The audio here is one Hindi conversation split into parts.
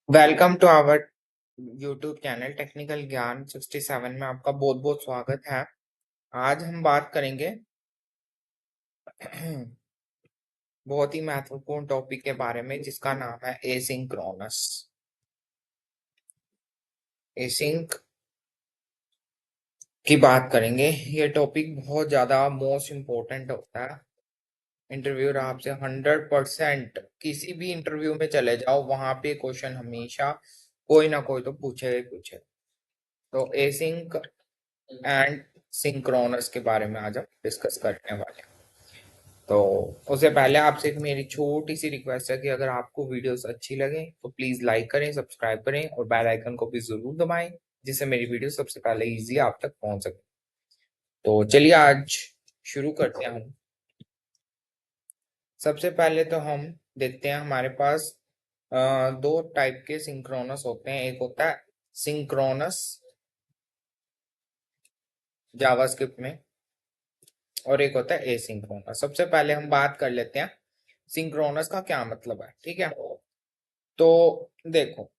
Welcome to our YouTube channel technical Gyan 67 में आपका बहुत बहुत स्वागत है। आज हम बात करेंगे बहुत ही महत्वपूर्ण टॉपिक के बारे में जिसका नाम है एसिंक्रोनस। एसिंक की बात करेंगे। ये टॉपिक बहुत ज्यादा मोस्ट इम्पोर्टेंट होता है। इंटरव्यूअर आपसे 100% किसी भी इंटरव्यू में चले जाओ, वहां पे क्वेश्चन हमेशा कोई ना कोई तो पूछेगा ही पूछे। तो एसिंक एंड सिंक्रोनस के बारे में आज हम डिस्कस करने वाले हैं। तो उससे पहले आपसे एक मेरी छोटी सी रिक्वेस्ट है कि अगर आपको वीडियोस अच्छी लगे तो प्लीज लाइक करें, सब्सक्राइब करें और बेल आइकन को भी जरूर दबाएं, जिससे मेरी वीडियो सबसे पहले इजीली आप तक पहुंच सके। तो चलिए आज शुरू करते हैं हम। सबसे पहले तो हम देखते हैं हमारे पास दो टाइप के सिंक्रोनस होते हैं। एक होता है सिंक्रोनस जावास्क्रिप्ट में और एक होता है एसिंक्रोनस। सबसे पहले हम बात कर लेते हैं सिंक्रोनस का क्या मतलब है। ठीक है, तो देखो,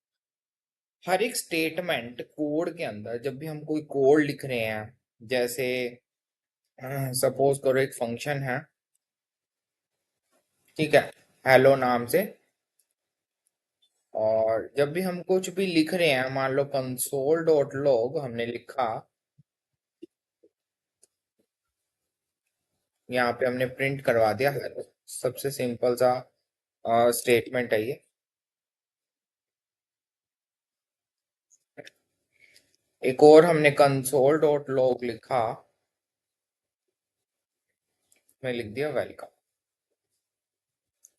हर एक स्टेटमेंट कोड के अंदर जब भी हम कोई कोड लिख रहे हैं, जैसे सपोज करो एक फंक्शन है, ठीक है, हेलो नाम से, और जब भी हम कुछ भी लिख रहे हैं, मान लो कंसोल डॉट लॉग हमने लिखा, यहाँ पे हमने प्रिंट करवा दिया hello। सबसे सिंपल सा स्टेटमेंट है ये। एक और हमने कंसोल डॉट लॉग लिखा, मैं लिख दिया वेलकम।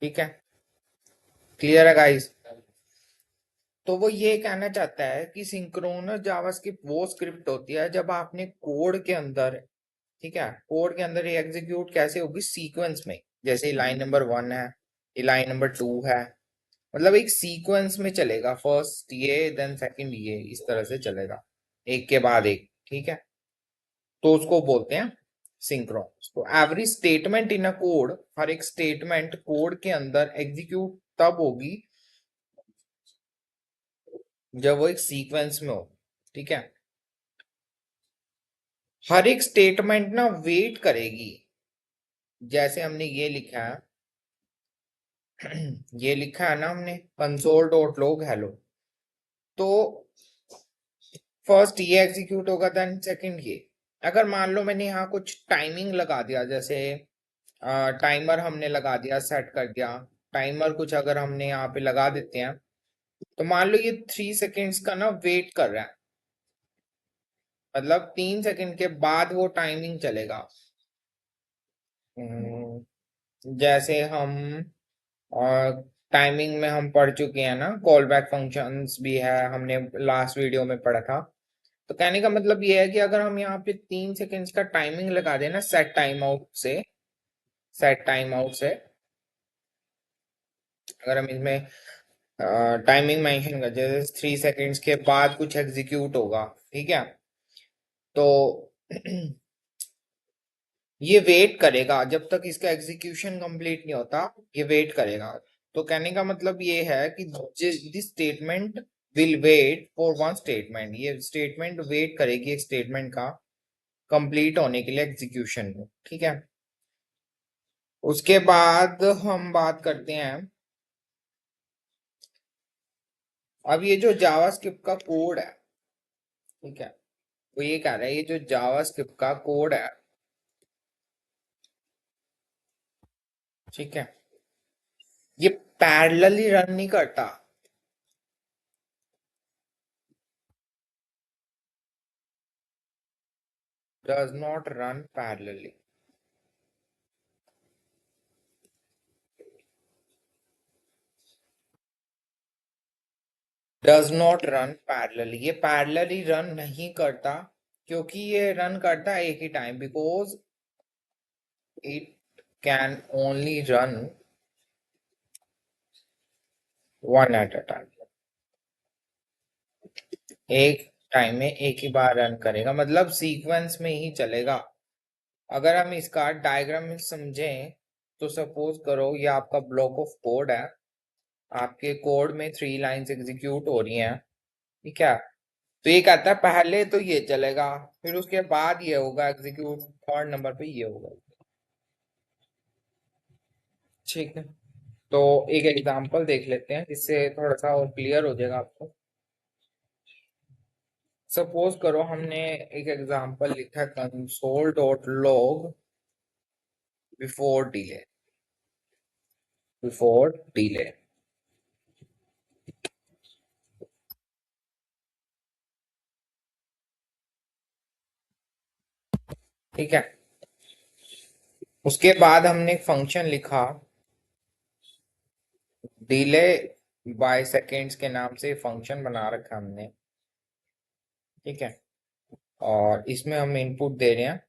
ठीक है, क्लियर है गाइस? तो वो ये कहना चाहता है कि सिंक्रोनस जावास्क्रिप्ट वो स्क्रिप्ट होती है जब आपने कोड के अंदर, ठीक है, कोड के अंदर ये एग्जीक्यूट कैसे होगी, सीक्वेंस में। जैसे लाइन नंबर 1 है, ये लाइन नंबर 2 है, मतलब एक सीक्वेंस में चलेगा, फर्स्ट ये देन सेकंड ये, इस तरह से चलेगा एक के बाद एक। ठीक है, तो उसको बोलते हैं सिंक्रोनस। तो every statement in a code, हर एक स्टेटमेंट कोड के अंदर एग्जीक्यूट तब होगी जब वो एक सीक्वेंस में हो। ठीक है, हर एक स्टेटमेंट ना वेट करेगी। जैसे हमने ये लिखा है ये लिखा है ना हमने कंसोल डॉट लॉग हेलो, तो फर्स्ट ये एग्जीक्यूट होगा देन सेकंड ये। अगर मान लो मैंने यहाँ कुछ टाइमिंग लगा दिया, जैसे टाइमर हमने लगा दिया, सेट कर दिया टाइमर, कुछ अगर हमने यहाँ पे लगा देते हैं, तो मान लो ये 3 सेकेंड्स का ना वेट कर रहा है, मतलब 3 सेकेंड के बाद वो टाइमिंग चलेगा। जैसे हम और टाइमिंग में हम पढ़ चुके हैं ना, कॉल बैक फंक्शंस भी है, हमने लास्ट वीडियो में पढ़ा था। तो कहने का मतलब ये है कि अगर हम यहाँ पे 3 सेकेंड्स का टाइमिंग लगा देना सेट टाइम आउट से, सेट टाइम आउट से अगर हम इसमें टाइमिंग मेंशन कर, जैसे 3 सेकेंड्स के बाद कुछ एग्जीक्यूट होगा, ठीक है, तो ये वेट करेगा जब तक इसका एग्जीक्यूशन कंप्लीट नहीं होता, ये वेट करेगा। तो कहने का मतलब ये है कि this statement will wait for one statement, ये स्टेटमेंट वेट करेगी एक स्टेटमेंट का कंप्लीट होने के लिए एग्जीक्यूशन को। ठीक है, उसके बाद हम बात करते हैं, अब ये जो जावास्क्रिप्ट का कोड है, ठीक है, वो ये कह रहा है ये जो जावास्क्रिप्ट का कोड है, ठीक है, ये पैरेलली रन नहीं करता। Does not run parallelly, does not run parallelly, ये पैरेलली रन नहीं करता, क्योंकि ये रन करता है एक ही time, because it can only run one at a time, एक टाइम में एक ही बार रन करेगा, मतलब सीक्वेंस में ही चलेगा। अगर हम इसका डायग्राम में समझें, तो सपोज करो ये आपका ब्लॉक ऑफ कोड है, आपके कोड में 3 लाइंस एग्जीक्यूट हो रही हैं, ठीक है। तो ये कहता है पहले तो ये चलेगा, फिर उसके बाद ये होगा एग्जीक्यूट, थर्ड नंबर पे ये होगा, ठीक है। तो एक एग्जांपल देख लेते हैं जिससे थोड़ा सा और क्लियर हो जाएगा आपको। सपोज करो हमने एक एग्जांपल लिखा है console dot log before delay, before delay, ठीक है। उसके बाद हमने एक फंक्शन लिखा डिले बाय सेकेंड्स के नाम से फंक्शन बना रखा हमने, ठीक है। और इसमें हम इनपुट दे रहे हैं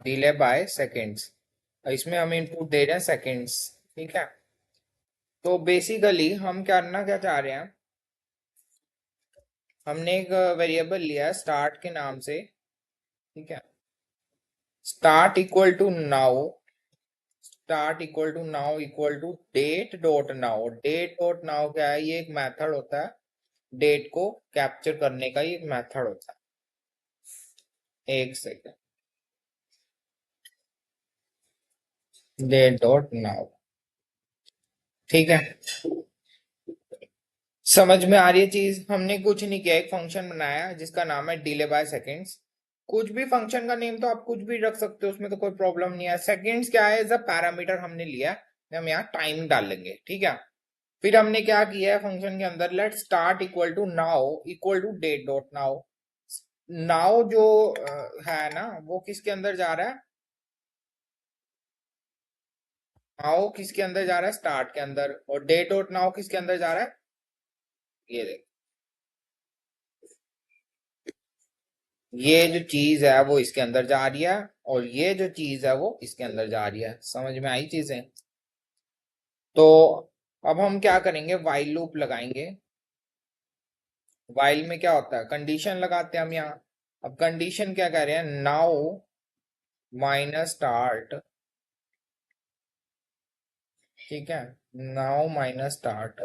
डिले बाय सेकेंड्स, इसमें हम इनपुट दे रहे हैं सेकेंड्स, ठीक है। तो बेसिकली हम करना क्या चाह रहे हैं, हमने एक वेरिएबल लिया है स्टार्ट के नाम से, ठीक है। Start equal to now, start equal to now equal to date dot now, date dot now क्या है, ये एक मेथड होता है, डेट को कैप्चर करने का ये एक मेथड होता है। एक सेकेंड, डेट डॉट नाउ, ठीक है। समझ में आ रही है चीज, हमने कुछ नहीं किया, एक फंक्शन बनाया जिसका नाम है डिले बाय सेकेंड्स। कुछ भी फंक्शन का नेम तो आप कुछ भी रख सकते हो, उसमें तो कोई प्रॉब्लम नहीं है। सेकेंड्स क्या है, एज अ पैरामीटर हमने लिया है, हम यहाँ टाइम डालेंगे, ठीक है। फिर हमने क्या किया है फंक्शन के अंदर, let start equal to now equal to date dot now. Now जो है ना वो किसके अंदर जा रहा है, नाउ किसके अंदर जा रहा है, स्टार्ट के अंदर, और डेट डॉट नाउ किसके अंदर जा रहा है, ये देख, ये जो चीज है वो इसके अंदर जा रही है, और ये जो चीज है वो इसके अंदर जा रही है। समझ में आई चीजें। तो अब हम क्या करेंगे, वाइल लूप लगाएंगे। वाइल में क्या होता है, कंडीशन लगाते हैं हम यहाँ। अब कंडीशन क्या कह रहे हैं, नाउ माइनस स्टार्ट, ठीक है। Now minus start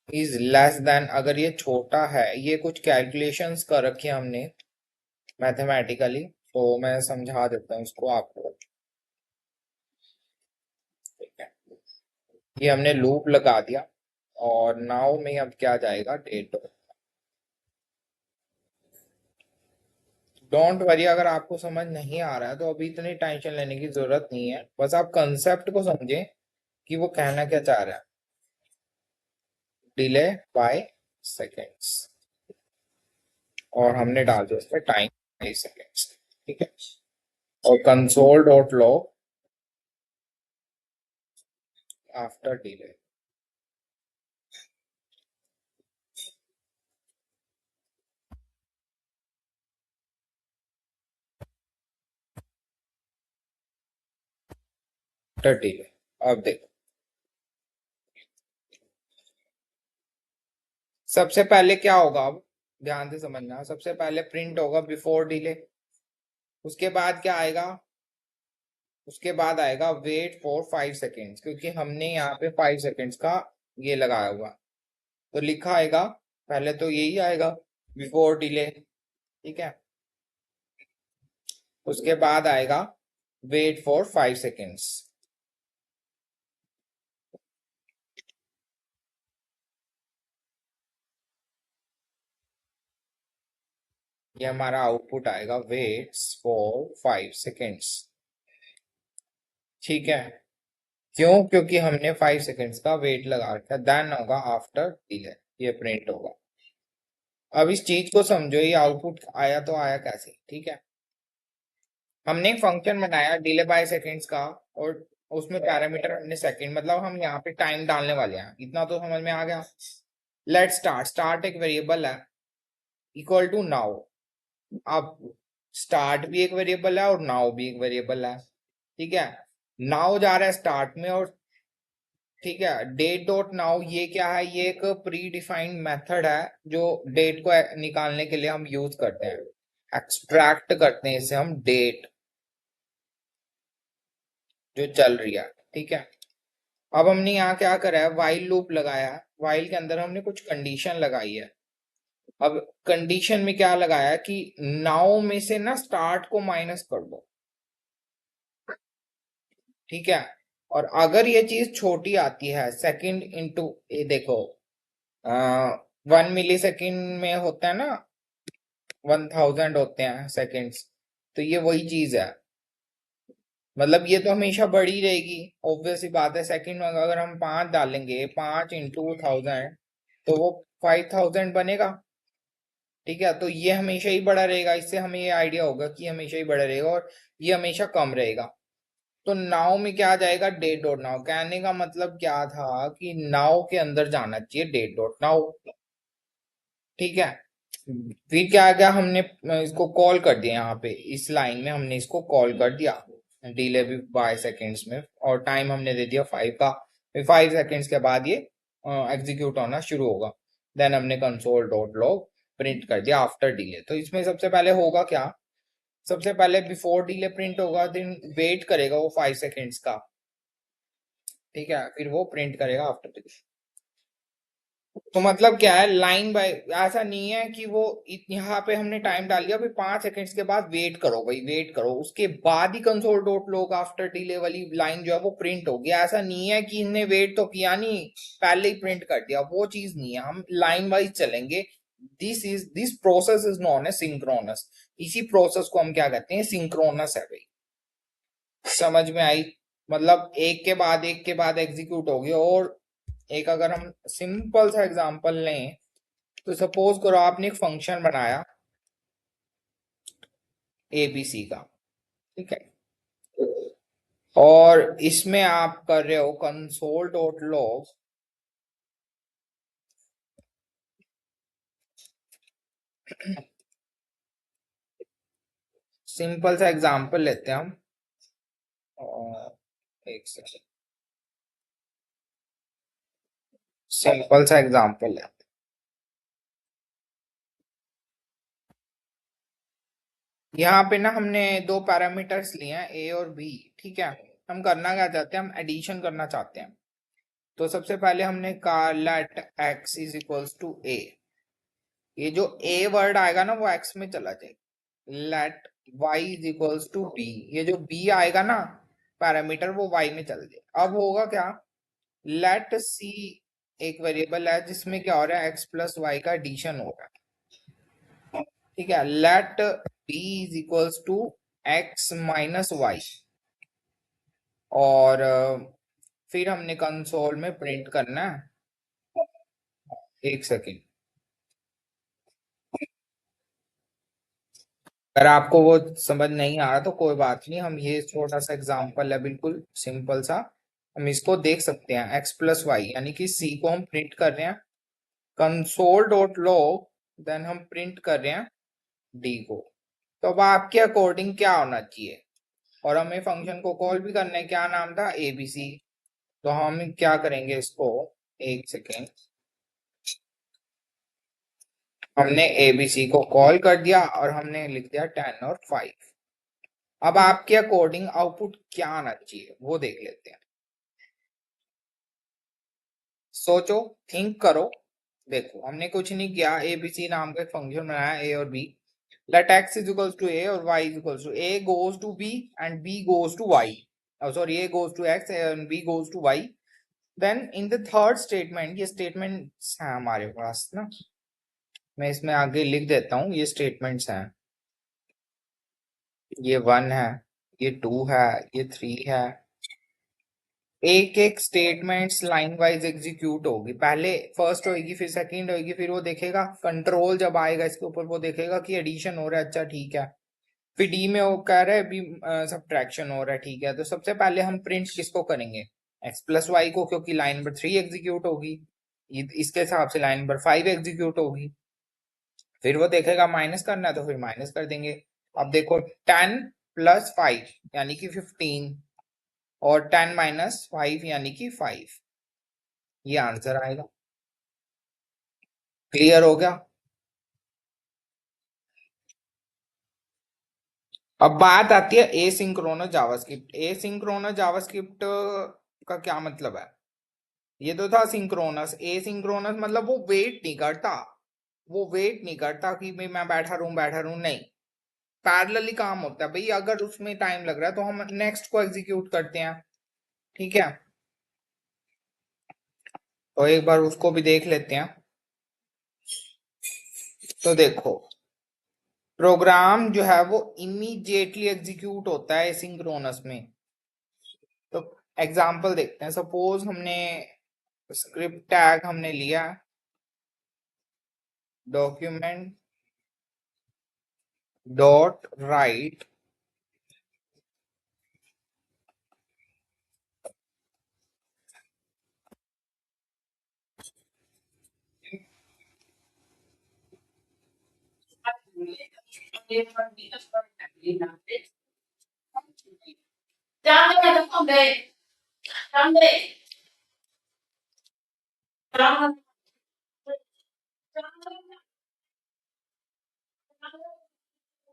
is less than, अगर ये छोटा है, ये कुछ कैलकुलेशंस कर रखी है हमने मैथमेटिकली, तो मैं समझा देता हूँ इसको आपको, ठीक है। ये हमने लूप लगा दिया, और नाउ में अब क्या जाएगा, डेट। डोंट वरी, अगर आपको समझ नहीं आ रहा है तो अभी इतनी टेंशन लेने की जरूरत नहीं है, बस आप कंसेप्ट को समझें कि वो कहना क्या चाह रहा है, डिले बाय सेकेंड्स, और हमने डाल दिया उसमें टाइम बाय सेकेंड्स, ठीक है। और console dot log after delay, after delay. अब देखो, सबसे पहले क्या होगा, अब ध्यान से समझना, सबसे पहले प्रिंट होगा बिफोर डिले, उसके बाद क्या आएगा, उसके बाद आएगा वेट फॉर 5 सेकेंड्स, क्योंकि हमने यहाँ पे 5 सेकेंड्स का ये लगाया हुआ, तो लिखा आएगा, पहले तो यही आएगा बिफोर डिले, ठीक है। उसके बाद आएगा वेट फॉर 5 सेकेंड्स, ये हमारा आउटपुट आएगा, वेट्स फॉर 5 सेकेंड्स, ठीक है। क्यों, क्योंकि हमने 5 सेकेंड्स का वेट लगा रखा है, देन होगा आफ्टर डिले, ये प्रिंट होगा। अब इस चीज को समझो, ये आउटपुट आया तो आया कैसे, ठीक है। हमने एक फंक्शन बनाया डिले बाय सेकेंड्स का, और उसमें पैरामीटर हमने सेकंड, मतलब हम यहाँ पे टाइम डालने वाले हैं, इतना तो समझ में आ गया। लेट स्टार्ट, स्टार्ट एक वेरिएबल है, इक्वल टू नाउ। अब स्टार्ट भी एक वेरिएबल है और नाउ भी एक वेरिएबल है, ठीक है। नाउ जा रहा है स्टार्ट में, और ठीक है। डेट डॉट नाउ ये क्या है, ये एक प्री डिफाइंड मेथड है जो डेट को निकालने के लिए हम यूज करते हैं, एक्सट्रैक्ट करते हैं इसे हम डेट जो चल रही है। ठीक है। अब हमने यहाँ क्या करा है, वाइल लूप लगाया है, वाइल के अंदर हमने कुछ कंडीशन लगाई है। अब कंडीशन में क्या लगाया कि नाउ में से ना स्टार्ट को माइनस कर दो। ठीक है। और अगर ये चीज छोटी आती है, सेकंड इंटू, ये देखो 1 मिली सेकेंड में होता है ना, 1000 होते हैं सेकेंड्स, तो ये वही चीज है। मतलब ये तो हमेशा बढ़ी रहेगी, ऑब्वियस सी बात है। सेकंड में अगर हम 5 डालेंगे, 5 × 1000, तो वो 5000 बनेगा। ठीक है। तो ये हमेशा ही बढ़ा रहेगा, इससे हमें ये आइडिया होगा कि हमेशा ही बढ़ा रहेगा और ये हमेशा कम रहेगा। तो नाउ में क्या आ जाएगा, डेट डॉट नाउ। कहने का मतलब क्या था कि नाउ के अंदर जाना चाहिए डेट डॉट नाउ। ठीक है। फिर क्या आ गया, हमने इसको कॉल कर दिया, यहाँ पे इस लाइन में हमने इसको कॉल कर दिया, डिले भी 5 सेकेंड्स में, और टाइम हमने दे दिया 5 का। फिर 5 सेकेंड्स के बाद ये एग्जीक्यूट होना शुरू होगा। देन हमने कंसोल डॉट लॉग प्रिंट कर दिया आफ्टर डिले। तो इसमें सबसे पहले होगा क्या, सबसे पहले बिफोर डिले प्रिंट होगा, देन वेट करेगा वो 5 सेकेंड्स का। ठीक है। फिर वो प्रिंट करेगा आफ्टर डिले। तो मतलब क्या है, लाइन बाय, ऐसा नहीं है कि वो यहाँ पे हमने टाइम डाल दिया, फिर 5 सेकंड्स के बाद वेट करो भाई, वेट करो, उसके बाद ही console dot log after delay वाली लाइन जो है वो प्रिंट होगी। ऐसा नहीं है कि इनने वेट तो किया नहीं, पहले ही प्रिंट कर दिया, वो चीज नहीं है। हम लाइन वाइज चलेंगे। This process is non a synchronous. इसी प्रोसेस को हम क्या कहते हैं, सिंक्रोनस है भाई। समझ में आई? मतलब एक के बाद एग्जीक्यूट होगी। और एक अगर हम सिंपल सा एग्जांपल लें, तो सपोज करो आपने एक फंक्शन बनाया एबीसी का। ठीक है। और इसमें आप कर रहे हो कंसोल डॉट लॉग, सिंपल सा एग्जांपल लेते हैं हम, और एक सेकंड, सिंपल सा एग्जांपल लेते हैं। यहाँ पे ना हमने दो पैरामीटर्स लिए हैं, ए और बी। ठीक है। हम करना क्या चाहते हैं, हम एडिशन करना चाहते हैं। तो सबसे पहले हमने कहा let X is equals to A. ये जो ए वर्ड आएगा ना वो एक्स में चला जाएगा। Let Y is equals to B, ये जो बी आएगा ना पैरामीटर, वो वाई में चल जाए। अब होगा क्या, लेट सी एक वेरिएबल है जिसमें क्या हो रहा है, एक्स प्लस वाई का एडिशन हो रहा है। ठीक है। Let B is equals to X minus Y. और फिर हमने कंसोल में प्रिंट करना है, एक सेकेंड। अगर आपको वो समझ नहीं आ रहा तो कोई बात नहीं, हम ये छोटा सा एग्जांपल है बिल्कुल सिंपल सा, हम इसको देख सकते हैं। एक्स प्लस वाई यानी कि सी को हम प्रिंट कर रहे हैं कंसोल डॉट लॉग, देन हम प्रिंट कर रहे हैं डी को। तो अब आपके अकॉर्डिंग क्या होना चाहिए, और हमें फंक्शन को कॉल भी करना है, क्या नाम था, एबीसी। तो हम क्या करेंगे इसको, एक सेकेंड, हमने एबीसी को कॉल कर दिया और हमने लिख दिया 10 और 5। अब आपके अकॉर्डिंग आउटपुट क्या आना चाहिए वो देख लेते हैं। सोचो, थिंक करो। देखो हमने कुछ नहीं किया, एबीसी नाम का एक फंक्शन बनाया, ए और B. Let X is equals to A और Y is equals to, A goes to B and B goes to Y, sorry, A goes to X and B goes to Y. Then in the third statement, ये स्टेटमेंट्स हैं हमारे पास ना, मैं इसमें आगे लिख देता हूँ, ये स्टेटमेंट्स हैं। ये 1 है, ये 2 है, ये 3 है। एक एक स्टेटमेंट्स लाइन वाइज एग्जीक्यूट होगी, पहले फर्स्ट होगी, फिर सेकंड होगी, फिर वो देखेगा कंट्रोल जब आएगा इसके ऊपर, वो देखेगा कि एडिशन हो रहा है, अच्छा ठीक है। फिर डी में वो कह रहा है अभी सब्ट्रैक्शन हो रहा है, ठीक है। तो सबसे पहले हम प्रिंट किसको करेंगे, एक्स प्लस वाई को, क्योंकि लाइन नंबर 3 एग्जीक्यूट होगी। इसके हिसाब से लाइन नंबर 5 एग्जीक्यूट होगी। फिर वो देखेगा माइनस करना है तो फिर माइनस कर देंगे। अब देखो 10 + 5 यानी कि 15, और 10 - 5 यानी कि 5। ये आंसर आएगा। क्लियर हो गया? अब बात आती है एसिंक्रोनस जावास्क्रिप्ट। एसिंक्रोनस जावास्क्रिप्ट का क्या मतलब है? ये तो था सिंक्रोनस। एसिंक्रोनस मतलब वो वेट नहीं करता। वो वेट नहीं करता कि भाई मैं बैठा रहूं, नहीं। पैरेलली काम होता है भाई, अगर उसमें टाइम लग रहा है तो हम नेक्स्ट को एग्जीक्यूट करते हैं। ठीक है, तो एक बार उसको भी देख लेते हैं। तो देखो, प्रोग्राम जो है वो इमीडिएटली एग्जीक्यूट होता है एसिंक्रोनस में। तो एग्जांपल देखते हैं। सपोज हमने स्क्रिप्ट टैग हमने लिया डॉक्यूमेंट डॉट राइट